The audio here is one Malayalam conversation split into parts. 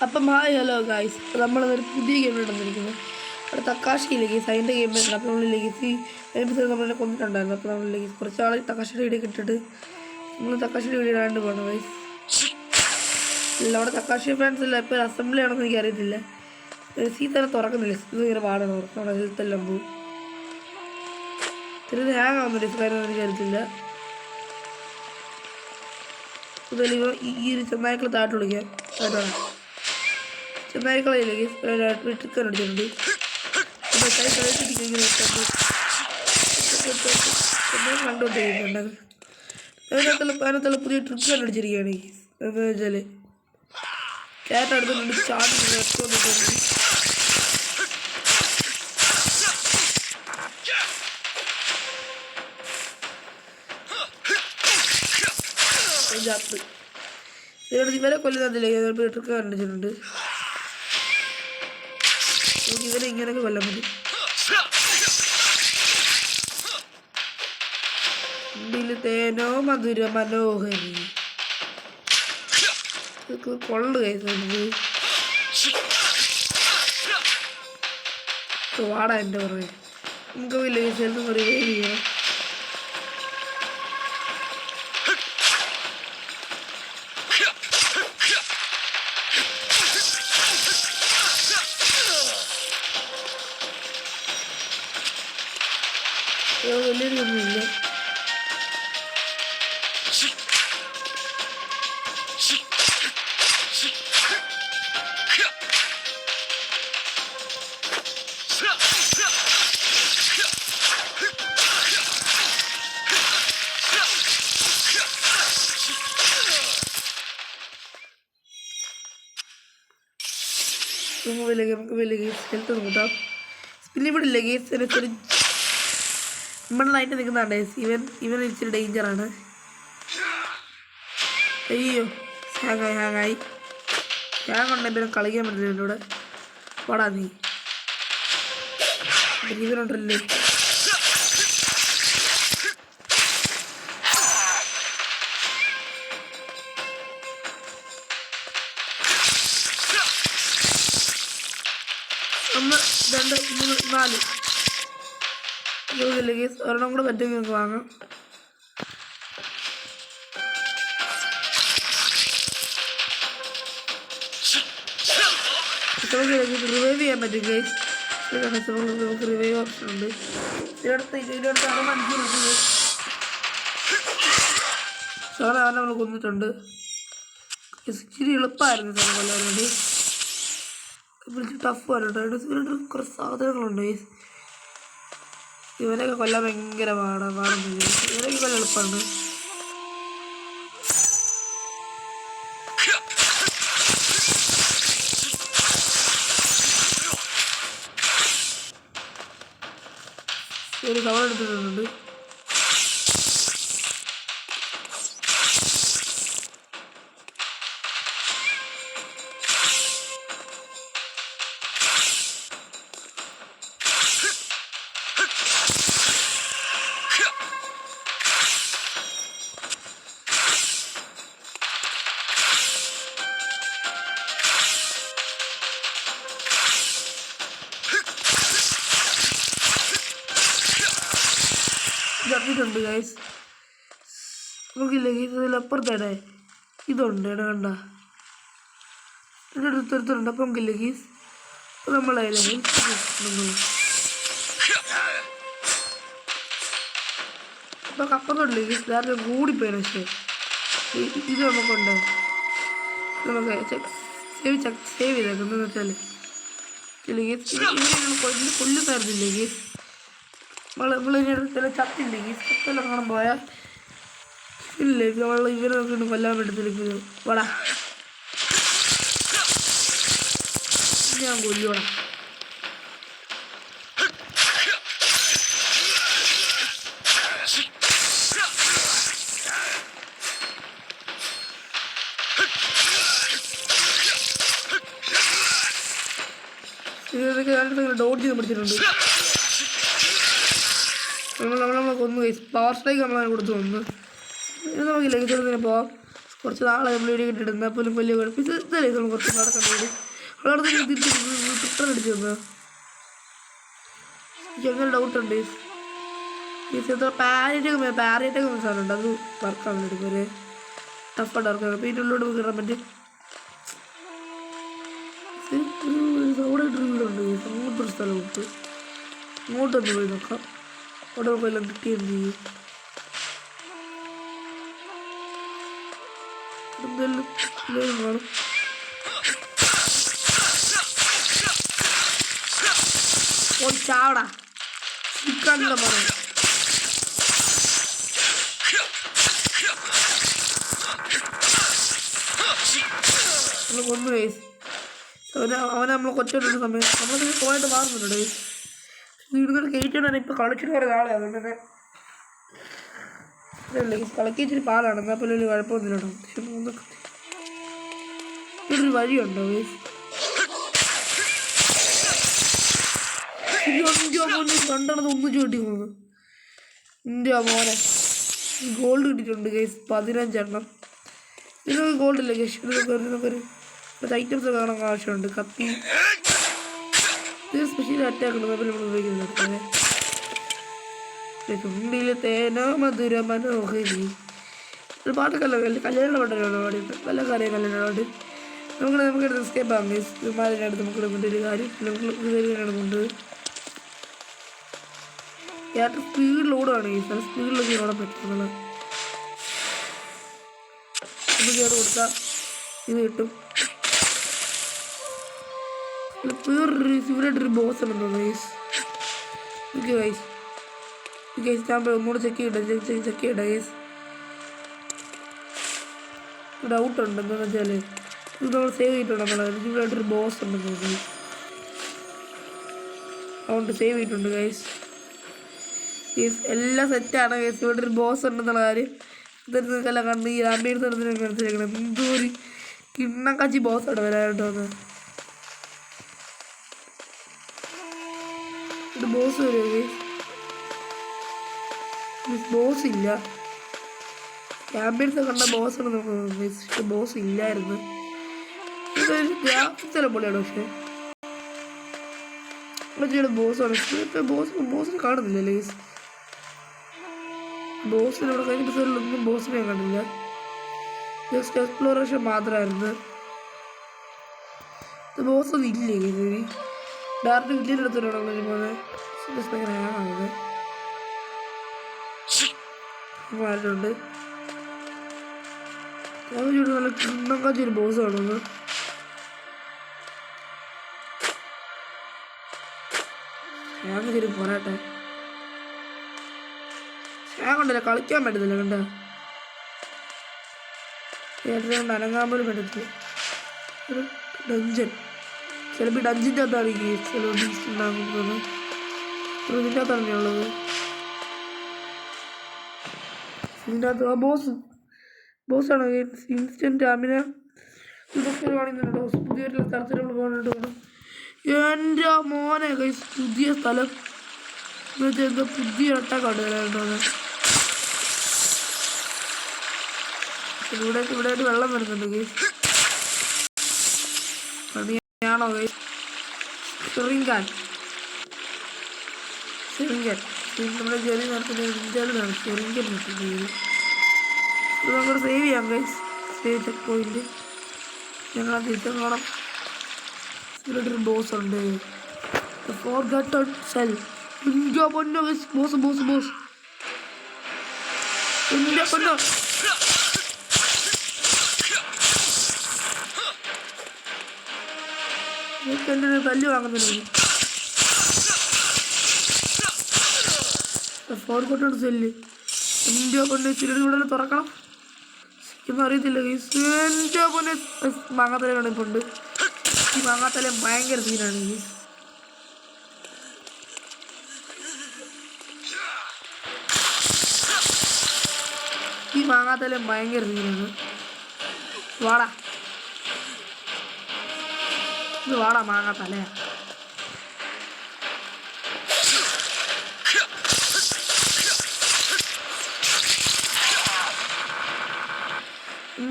അപ്പം ഹായ് ഹലോ ഗായ്സ്. നമ്മളൊരു പുതിയ ഗെയിമിൽ വന്നിരിക്കുന്നത്. അവിടെ തക്കാശിയിലേക്ക് അതിൻ്റെ ഗെയിമിൽ അപ്പോൾ നമ്മൾ ലെഗസി എപ്പിസോഡ് നമ്മളെ കൊന്നിട്ടുണ്ടായിരുന്നു. അപ്പോൾ നമ്മൾ കുറച്ചാൾ തക്കാശിയുടെ വീഡിയോ ഇട്ടിട്ട് നമ്മൾ തക്കാശിയുടെ വീഡിയോ ഇടാണ്ട് പോകണം ഗൈസ്. ഇല്ല അവിടെ തക്കാശി ഫാൻസ് ഇല്ല. ഇപ്പോൾ അസംബ്ലി ആണെന്ന് എനിക്ക് അറിയത്തില്ല. സീതന്നെ തുറക്കുന്നില്ല. ഇത് ഇങ്ങനെ പാടാണ് തുറക്കും. അവിടെ ഹെൽത്തെല്ലാം പോകും. ചെറിയ ഹാങ് ആവുന്നില്ല. കാര്യമൊന്നും എനിക്ക് അറിയത്തില്ല. ഈ ഒരു ചെന്നായ്ക്കൾ താട്ട് വിളിക്കാം. ചെന്നായ്ക്കളയിലേക്ക് ട്രിക്കൻ അടിച്ചിട്ടുണ്ട്. കണ്ടുകൊണ്ടിരിക്കുന്നുണ്ട്. അതിനകത്തുള്ള പുതിയ ട്രിക്കൻ അടിച്ചിരിക്കുകയാണ്. എന്താ വെച്ചാൽ ക്യാറ്റ് അടുത്തുണ്ട്. ചാടി ഇവരെ കൊല്ലുന്നതില്ലേ ട്രിക്കൻ അടിച്ചിട്ടുണ്ട്. ഇവരെ ഇങ്ങനെയൊക്കെ കൊല്ലാൻ പറ്റും. തേനോ മധുര മനോഹരി കൊള്ളു കഴിച്ചത് വാടാ എൻ്റെ പുറകെ. നമുക്ക് വില്ലേജ് ഹെൽത്ത് റിവൈവ് ചെയ്യാം. വലിയൊരിതൊന്നുമില്ല. നമുക്ക് വലിയ ഹെൽത്ത് നോക്കാം. പിന്നെ ഇവിടെ ഇല്ല ഗേസ് നമ്മളായിട്ട് നിൽക്കുന്നുണ്ട്. ഇവൻ ഇച്ചിരി ഡേഞ്ചറാണ്. അയ്യോ ഹാങ്ങായി ഹാങ്ങുണ്ട്. പിന്നെ കളിക്കാൻ പറ്റില്ല എൻ്റെ കൂടെ. പാടാ നീ ഇവനുണ്ടല്ലേ. ഒന്ന് രണ്ട് മൂന്ന് നാല് ഒരെണ്ണം കൂടെ പറ്റുമെങ്കിൽ നമുക്ക് വാങ്ങാം. റിവൈവ് ചെയ്യാൻ പറ്റും ഗൈസ്. നമുക്ക് റിവൈവ് ഓപ്ഷൻ ഉണ്ട്. ഇതിനടുത്ത് അര മണിക്കൂറുണ്ട്. സാധനം നമ്മൾ കൊന്നിട്ടുണ്ട്. ഇച്ചിരി എളുപ്പമായിരുന്നു സാധനം കൊല്ലാൻ വേണ്ടി. ടഫ് പറഞ്ഞിട്ടുണ്ട്. കുറച്ച് സാധനങ്ങളുണ്ട് ഗൈസ്. ഇവനൊക്കെ കൊല്ലാൻ ഭയങ്കര പാടൊന്നുമില്ല. ഇവനൊക്കെ കൊല്ലാൻ എളുപ്പമാണ്. ഒരു കവർ എടുത്തിട്ടുണ്ട്. ഇതറിഞ്ഞിട്ടുണ്ട് ഗൈസ്. നമുക്കില്ല ഇതിൽ അപ്പുറത്തേടെ ഇതുണ്ട്. ഇട കണ്ട എടുത്തെടുത്തുണ്ട്. അപ്പം നമുക്കില്ല ഗീസ് നമ്മളെ അപ്പം അപ്പുറത്തുണ്ട് ഗീസ്. നേരത്തെ കൂടിപ്പോയി. പക്ഷേ ഇത് നമുക്കുണ്ട്. നമുക്ക് സേവ് ചെയ്തേക്കാം. എന്താണെന്ന് വെച്ചാൽ കൊല്ലുന്നായിരുന്നില്ലേ ഗീസ്. നമ്മളിങ്ങനെ ചത്തില്ലേ ഈ ചത്തെല്ലാം കാണാൻ പോയാൽ ഇല്ലേ ഇവരൊക്കെ കൊല്ലാൻ പറ്റത്തില്ല. വടാ ഞാൻ കൊല്ലുവാടാ. ഇതൊക്കെ ഡോട്ട് ചെയ്ത് പിടിച്ചിട്ടുണ്ട്. നമ്മളെ കൊന്നു. പവർ സ്ട്രൈക്ക് നമ്മളെ കൊടുത്തു വന്നു. ഇത് നമുക്കില്ല ഇതിനെ പോവാം. കുറച്ച് നാളെ നമ്മൾ വീഡിയോ കിട്ടിയിടുന്ന പോലും വലിയ കുഴപ്പം ഇതല്ലേ നമ്മൾ കുറച്ച് നാളെ കണ്ടു അവിടെ തിരിച്ച് ട്രിട്ടർ അടിച്ചു തന്നത് എനിക്ക് അങ്ങനെ ഡൗട്ടുണ്ട് പാരേറ്റൊക്കെ സാധനമുണ്ട് അത് വർക്കാണ് എടുക്കും ഒരു ടഫായിട്ട് വർക്കാണ് അപ്പോൾ ഇതിൻ്റെ ഉള്ളിലോട്ട് കയറാൻ പറ്റും സൗണ്ടായിട്ടൊരു വീടുണ്ട് അങ്ങോട്ടൊരു സ്ഥലമുണ്ട് അങ്ങോട്ടൊന്ന് പോയി നോക്കാം അവിടെ നമുക്ക് എല്ലാം കിട്ടിയെന്ന് ചെയ്യും എന്തെല്ലാം കാണും ചാവടാ ചിക്കാനുള്ള പറയാം നമ്മൾ കൊന്നു വയസ്സ് അവനെ നമ്മൾ കൊച്ചിട്ടുള്ള സമയം നമ്മളത് പോയിട്ട് മാറുന്നുണ്ട് വീടുകൾ കയറ്റിയാണ് ഇപ്പോൾ കളിച്ചിട്ട് കുറേ നാളെ അതുകൊണ്ട് തന്നെ കളിക്ക് ഇച്ചിരി പാലാണ് എന്നാൽ പോലെ ഒരു കുഴപ്പമൊന്നുമില്ല ഒരു വഴിയുണ്ടോ രണ്ടെണ്ണത് ഒന്ന് ചൂട്ടി പോകുന്നു ഇന്ത്യ മോനെ ഗോൾഡ് കിട്ടിയിട്ടുണ്ട് ഗൈസ് 15 എണ്ണം ഇതിനൊക്കെ ഗോൾഡില്ല ഗൈസ് ഇതിനൊക്കെ ഐറ്റംസ് കാണാൻ ആവശ്യമുണ്ട് കത്തി ഇത് സ്പെഷ്യൽ അറ്റാക്ക് ഉണ്ട് നമ്മൾ ഉപയോഗിക്കുന്നുണ്ട് ചുണ്ടിലെ തേനോ മധുര മനോഹരി ഒരു പാട്ടൊക്കെ കല്യാണ പാട്ടല്ലോ പാടിയിട്ട് നല്ല കാര്യം കല്യാണ പാട്ട് നമുക്കിത് എസ്കേപ്പ് ആകാം ഗൈസ് വിമാനത്തിനടുത്ത് നമുക്ക് ഇടുന്നുണ്ട് ഒരു കാര്യം നടന്നുണ്ട് ഏറ്റവും സ്പീഡിലോടാണ് ഈ സ്ഥലം സ്പീഡിലൊക്കെ ഓടാൻ പറ്റുന്നത് നമുക്ക് കയറി കൊടുത്താൽ ഇത് കിട്ടും ഇവരായിട്ടൊരു ബോസ് ഉണ്ടെന്ന് ഗൈസ് ഓക്കെ ഗൈസ് ഗൈസ് ഞാൻ ഒന്നുകൂടെ ചെക്ക് ചെയ്യട്ടെ ഗൈസ് ഡൗട്ടുണ്ട് എന്താണെന്ന് വെച്ചാൽ ഇത് നമ്മൾ സേവ് ചെയ്തിട്ടുണ്ട് ഇവരായിട്ടൊരു ബോസ് ഉണ്ടെന്ന് തോന്നുന്നു അതുകൊണ്ട് സേവ് ചെയ്തിട്ടുണ്ട് ഗൈസ് എല്ലാം സെറ്റാണ് ഗൈസ് ഇവിടെ ഒരു ബോസ് ഉണ്ടെന്നുള്ള കാര്യം ഇതെല്ലാം കണ്ട് ഈ ആംബിയൻസ് നടത്തിനൊക്കെ മനസ്സിലാക്കണം എന്തോ ഒരു കിണ്ണക്കാച്ചി ബോസ് അവിടെ വരാനായിട്ട് വന്നത് ഇത് ബോസ് വരുമോ ഗൈസ് ബോസ് ഇല്ല ആംബിയൻസ് കണ്ട ബോസ് ആണ് നമുക്ക് പക്ഷെ ബോസ് ഇല്ലായിരുന്നു ഇതൊരു ഗ്രാഫിക്സ് എല്ലാം പൊളിയാണ് പക്ഷേ ബോസാണ് ബോസിനെ കാണുന്നില്ല ഗൈസ് ബോസിന് ഇവിടെ കഴിഞ്ഞ എപ്പിസോഡിലൊന്നും ബോസിനെ കണ്ടില്ല ജസ്റ്റ് എക്സ്പ്ലോറേഷൻ മാത്രമായിരുന്നു ബോസ് ഒന്നും ഇല്ലേ ഇതൊരു ഡയറക്റ്റ് വില്ലിൻ്റെ അടുത്തോടാണ് ഭയങ്കര ഹാങ്ങാണത് ആയിട്ടുണ്ട് നല്ല കിണ്ണക്കാച്ചൊരു ബോസ് കാണുന്നു ഞാൻ ശരി പോരാട്ടെ ഞാൻ കണ്ടില്ല കളിക്കാൻ പറ്റത്തില്ല കണ്ട കൊണ്ട് അനങ്ങാൻ പോലും പറ്റത്തില്ല ഒരു ഡഞ്ചൻ ചിലപ്പോൾ ഡഞ്ചിൻ്റെ അകത്താണ് ഈ ചില ബീസ്റ്റ് ഉണ്ടാകുന്നത് ഇതിൻ്റെ അകത്താണ് ഉള്ളത് ഇതിൻ്റെ അകത്ത് ആ ബോസാണ് ഇൻസ്റ്റൻറ്റ് അമിന ഇതൊക്കെ കാണിക്കുന്നുണ്ടോ പുതിയൊരു സ്ഥലത്തിൽ നമ്മൾ പോകാനായിട്ട് വേണം എൻ്റെ മോനെ ഗൈസ് പുതിയ സ്ഥലം എന്നുവെച്ചാൽ എന്താ പുതിയ അട്ടാക്കാണ് വരാനുണ്ടോ ഇവിടെ ആയിട്ട് വെള്ളം വരുന്നുണ്ട് ഗൈസ് പണിയാണോ ഗൈസ് ചെറിങ്കൻ നമ്മുടെ ചെറിയ നടത്തുന്ന ഇന്ത്യയിലാണ് ചെറിങ്കൻ നടത്തുന്നത് ഇത് നമുക്ക് സേവ് ചെയ്യാം ഗൈസ് സേവ് ചെക്ക് പോയിന്റ് ഞങ്ങൾ തിരിച്ചും കാണാം ഇതിലൊരു ബോസ് ഉണ്ട് ഫോർഗട്ടൺ സെൽ ഇന്ത്യ പൊന്നോ ബോസ് ഇന്ത്യ പൊന്നോ എൻ്റെ തല്ല് വാങ്ങുന്നുണ്ട് ഫോർഗട്ടൺ സെല്ല് ഇന്ത്യ പൊന്നെ ചിലരുടെ തുറക്കണം ഒന്നും അറിയത്തില്ല എൻ്റെ പൊന്നെ മാങ്ങാത്തല കാണിപ്പുണ്ട് ഈ മാങ്ങാത്തല ഭയങ്കര സീനാണ് ഈ മാങ്ങാത്തല ഭയങ്കര സീനാണ് വാടാ ഇത് വാടാ മാങ്ങാത്തല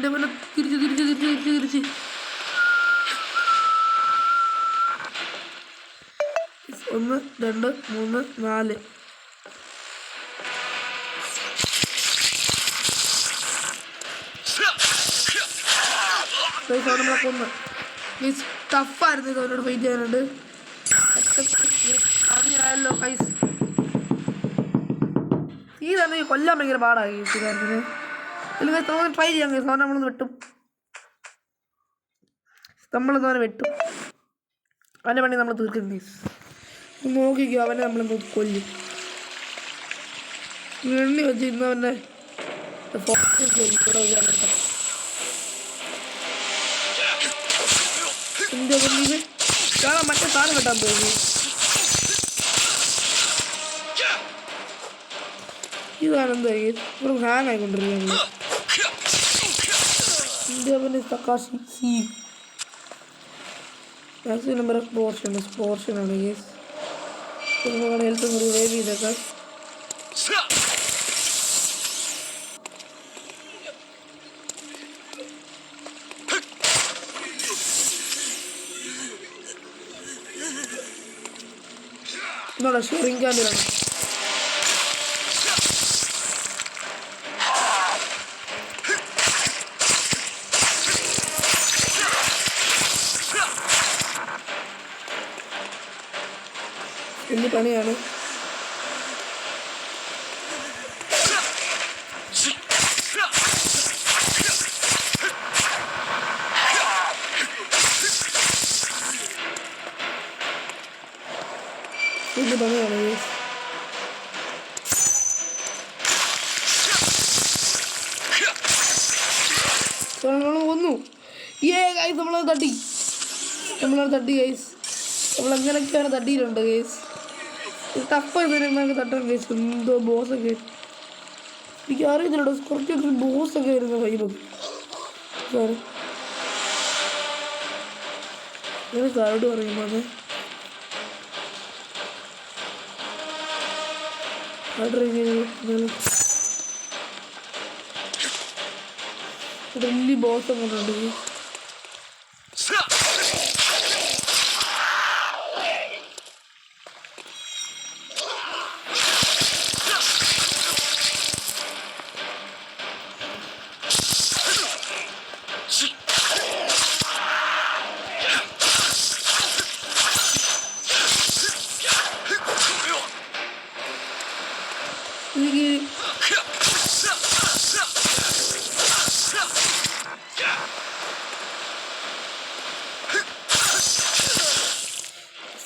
എൻ്റെ പിന്നെ തിരിച്ച് 1 2 3 4 നമ്മളെ കൊന്ന് ടഫായിരുന്നു ഇത് അവരോട് ഫൈറ്റ് ചെയ്യാനുണ്ട് അറിയാമല്ലോ പൈസ ഈ തന്നെ കൊല്ലാൻ ഭയങ്കര പാടായി കാര്യത്തിന് അല്ലെങ്കിൽ തോന്നി ട്രൈ ചെയ്യാൻ കേസ് അവനെ നമ്മളൊന്ന് വെട്ടും വെട്ടും അവൻ്റെ പണി നമ്മൾ തീർക്കും കേസ് നോക്കിക്കോ അവനെ നമ്മളെന്ന് കൊല്ലും എണ്ണി വെച്ച് ഇന്ന് അവൻ്റെ മറ്റേ സാധനം വെട്ടാൻ പോയി ഇതാണ് എന്താ ഹാങ് ആയിക്കൊണ്ടിരിക്കുകയാണ് ഇന്ത്യ തക്കാശി സി മാക്സിമം നമ്പർ ഓഫ് പോർഷനാണ് യെസ് ഹെൽത്ത് കൂടി വേവ് ചെയ്തേക്കാം എന്നാടാ ഷെറിങ്കാൻ്റെതാണ് വലിയ പണിയാണ് വലിയ പണിയാണ് ഒന്നു ഗൈസ് നമ്മളത് തട്ടി ഗൈസ് നമ്മളെങ്ങനെയൊക്കെയാണ് തട്ടിയിട്ടുണ്ട് ഗൈസ് ടഫായിട്ട് തട്ടാൻ ഗൈസ് എന്തോ ബോസൊക്കെ എനിക്ക് അറിയത്തില്ല കുറച്ചൊക്കെ ബോസൊക്കെ വരുന്ന വൈബൊക്കെ സാറ് ഞാൻ കാർഡ് പറയുമ്പോൾ വലിയ ബോസ് അങ്ങോട്ടുണ്ട്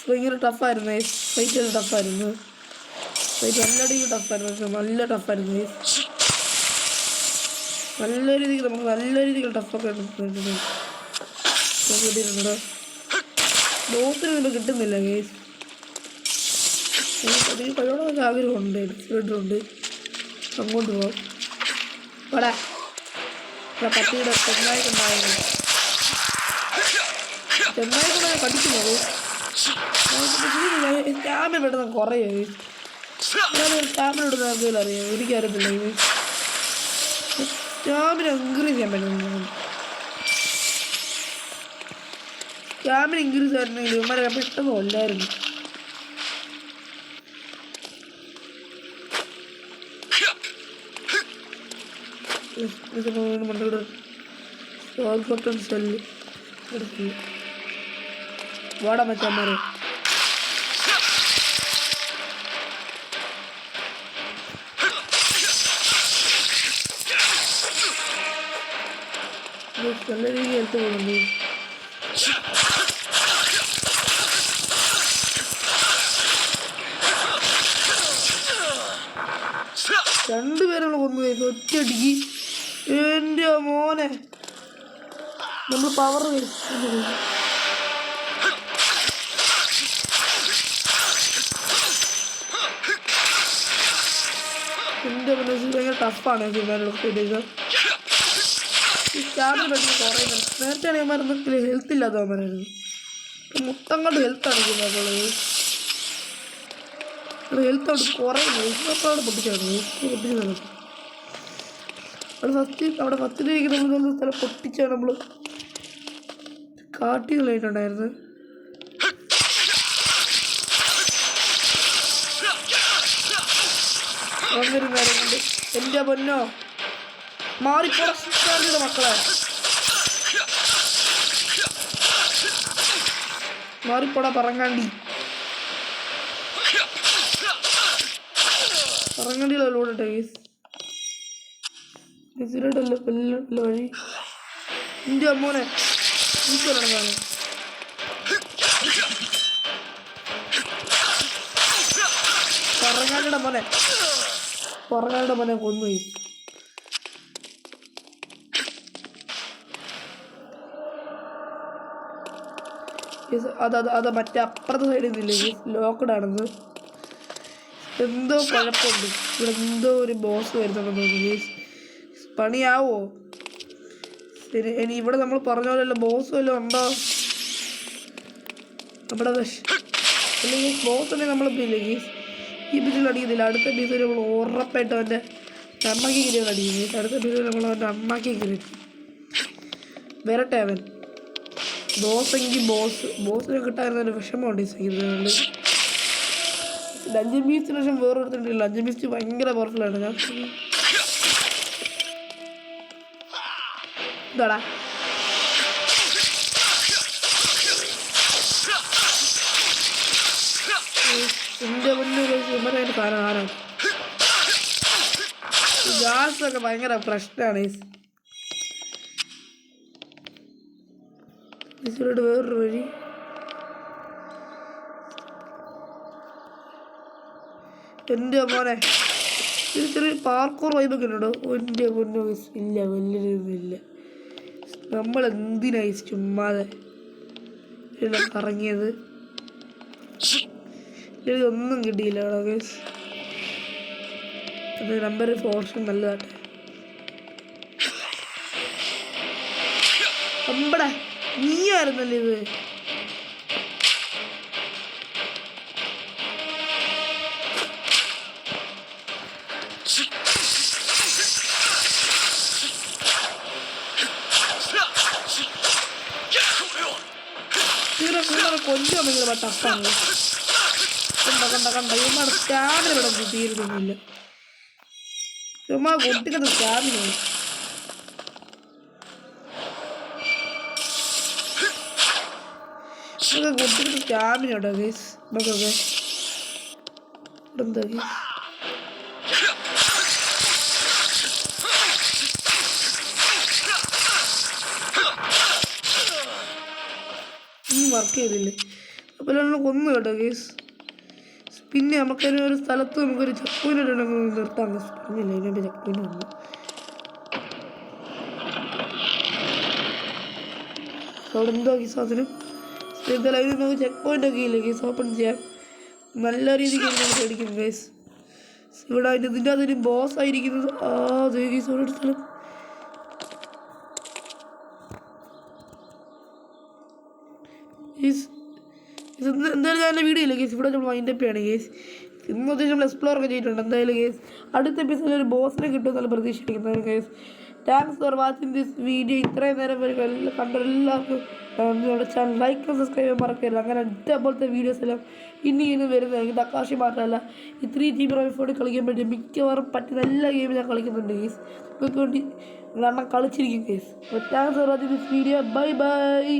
ഭയങ്കര ടഫായിരുന്നു ഫൈറ്റ് ടഫായിരുന്നു ഫൈറ്റ് എല്ലായിടത്തും ടഫായിരുന്നു പക്ഷെ നല്ല ടഫായിരുന്നു നല്ല രീതിക്ക് നമുക്ക് നല്ല രീതിക്ക് ടഫൊക്കെ കിട്ടിയിട്ടുണ്ട് ബോസിന് ഇതിപ്പോൾ കിട്ടുന്നില്ല കേസ് അതിന് കഴിയോളം ആഗ്രഹമുണ്ട് എക്സ്പീരിയൻസുണ്ട് അങ്ങോട്ട് പോകാം ഇവിടെ പട്ടിയുടെ ചെന്നായിക്കുണ്ടായിരുന്നു ചെന്നായിക്കൊണ്ടാണ് കടിക്കുന്നത് സ്റ്റാമിന പെട്ടെന്ന് കുറയും സ്റ്റാമിന ഇടുന്ന ആർക്കെങ്കിലും അറിയാം എനിക്കറിയത്തില്ല സ്റ്റാമിന ഇൻക്രീസ് ചെയ്യാൻ പറ്റുന്നു സ്റ്റാമിന ഇൻക്രീസ് ആയിരുന്നെങ്കിൽ ഇവന്മാരെ പെട്ടെന്ന് കൊല്ലായിരുന്നു സെല്ല് വാടാ മച്ചാന്മാരെ നല്ല രീതിയിൽ എടുത്ത് പോകുന്നു രണ്ടുപേരും കൊന്നു ഒറ്റയടിക്ക് എൻ്റെ മോനെ നമ്മൾ പവർ എൻ്റെ മനസ്സിൽ ഭയങ്കര ടഫാണ് സിനിമയിലൊക്കെ സ്റ്റാമിന പെട്ടെന്ന് കുറയുന്നത് നേരത്തെ ആണെങ്കിൽ ഹെൽത്ത് ഇല്ലാത്തവന്മാരായിരുന്നു മൊത്തം കൊണ്ട് ഹെൽത്താണ് ചെയ്യുന്നത് ഹെൽത്ത് കൊണ്ട് കുറയുന്നു ഇപ്പോഴാണ് പൊട്ടിച്ചത് അവിടെ ഫസ്റ്റിലേക്ക് നമ്മൾ സ്ഥലം പൊട്ടിച്ചാണ് നമ്മൾ കാട്ടികളായിട്ടുണ്ടായിരുന്നു. അങ്ങനെ നേരം കൊണ്ട് എൻ്റെ പൊന്നോ മാറിപ്പോടെ മക്കളെ, മാറിപ്പോടാ പറങ്ങാണ്ടിയിലല്ലോ ഓടട്ടെ ഇതിലോട്ടല്ലോ കൊല്ലല്ലോ വഴി. എൻ്റെ അമ്മോനെ ഈശ്വരാണ് കാണും. പറങ്ങാണ്ടിയുടെ മോനെ കൊന്നുപോയി. അത് മറ്റേ അപ്പുറത്തെ സൈഡിൽ നിന്നില്ലേ ലോക്കഡാണെന്ന്. എന്തോ കുഴപ്പമുണ്ട് ഇവിടെ, എന്തോ ഒരു ബോസ് വരുന്നുണ്ടെന്ന് തോന്നുന്നു. പണിയാവോ? ശരി, ഇനി ഇവിടെ നമ്മൾ പറഞ്ഞ പോലെയല്ല ബോസ് വല്ലതും ഉണ്ടോ നമ്മുടെ? അല്ലെങ്കിൽ ബോസ് തന്നെ നമ്മൾ ഈ ബിസിൽ അടിക്കുന്നില്ല. അടുത്ത ബിസിൽ നമ്മൾ ഉറപ്പായിട്ട് അവൻ്റെ അണ്ണാക്കി കിരിയാണ് അടിക്കുന്നത്. അടുത്ത ബിസിൽ നമ്മൾ അവൻ്റെ അണ്ണാക്കി കിരി വരട്ടെ അവൻ. ബോസെങ്കിൽ ബോസിനെ കിട്ടാനൊരു വിഷമമുണ്ട് ഈ സൈഡിൽ. ലഞ്ച് ബീച്ചിന് ശേഷം വേറൊരുത്തിട്ടില്ല. ലഞ്ച് ബീച്ച് ഭയങ്കര പവർഫുള്ളാണ്. ഞാൻ എന്താടാ എൻ്റെ മുന്നിൽ സാധനം ആരാണ്? ഗ്യാസൊക്കെ ഭയങ്കര പ്രശ്നമാണ്. ഇതിലോട്ട് വേറൊരു വഴി. എൻ്റെ മോനെ ഇത് ചെറിയ പാർക്കോർ വൈബൊക്കെ ഉണ്ടോ? എൻ്റെ പൊന്നോ ഇല്ല, വലിയൊരില്ല. നമ്മൾ എന്തിനായി ചുമ്മാതെ ഇറങ്ങിയത്? ഇതൊന്നും കിട്ടിയില്ല അവിടെ. നമ്പർ ഫോർഷൻ നല്ലതാട്ടെ. അമ്പടാ നീയായിരുന്നല്ലേ ഇത്? കൊഞ്ചം ഭയങ്കര ടഫാണ്. കണ്ട ഇവന്മാർ സ്റ്റാമിന ഇവിടെ തീരുന്നില്ല. ഇവന്മാർ കൊട്ടിക്കുന്ന സ്റ്റാമിന കൊട്ടിക്കുന്ന സ്റ്റാമിന കേട്ടോ ഗൈസ്. നമുക്കൊക്കെ എന്താ വർക്ക് ചെയ്തില്ലേ? അപ്പോൾ നമ്മൾ കൊന്നു കേട്ടോ ഗൈസ്. പിന്നെ നമുക്കൊരു ഒരു സ്ഥലത്ത് നമുക്കൊരു ചെക്ക് പോയിന്റ് നിർത്താം. പറഞ്ഞില്ല ഇതിൻ്റെ ചെക്ക് പോയിന്റ് വന്നു. അവിടെ എന്തോ ഗീസ് അതിനും എന്തായാലും നമുക്ക് ചെക്ക് പോയിന്റ് ഒക്കെ ഇല്ല ഗീസ്. ഓപ്പൺ ചെയ്യാം നല്ല രീതിക്ക് നമുക്ക് പേടിക്കും ഗൈസ്. ഇവിടെ ഇതിൻ്റെ അതൊരു ബോസ് ആയിരിക്കുന്നത്. ഗീസ് അവിടെ ഒരു സ്ഥലം. എന്തായാലും ഞാൻ വീഡിയോ ഇല്ല കേസ്. ഇവിടെ നമ്മൾ വൈൻഡപ്പ് ചെയ്യാണ് കേസ്. ഇന്നത്തെ നമ്മൾ എക്സ്പ്ലോർ ഒക്കെ ചെയ്തിട്ടുണ്ട്. എന്തായാലും കേസ് അടുത്ത എപ്പിസോഡിൽ ഒരു ബോസിനെ കിട്ടുമെന്നുള്ള പ്രതീക്ഷിക്കുന്നത് case. Thanks for watching this video. ഇത്രയും നേരം കണ്ട എല്ലാവർക്കും നിങ്ങളുടെ ചാനൽ ലൈക്ക് സബ്സ്ക്രൈബ് ചെയ്യാൻ മറക്കരുത്. അങ്ങനെ ഇതേപോലത്തെ വീഡിയോസ് എല്ലാം ഇനി വരുന്നത് തക്കാശി മാത്രമല്ല ഈ 3GB ഫോണിൽ കളിക്കാൻ പറ്റും മിക്കവാറും പറ്റുന്ന എല്ലാ ഗെയിമും ഞാൻ കളിക്കുന്നുണ്ട് കേസ്. നിങ്ങൾക്ക് വേണ്ടി കാരണം കളിച്ചിരിക്കും case. Thanks for watching this video. Bye by.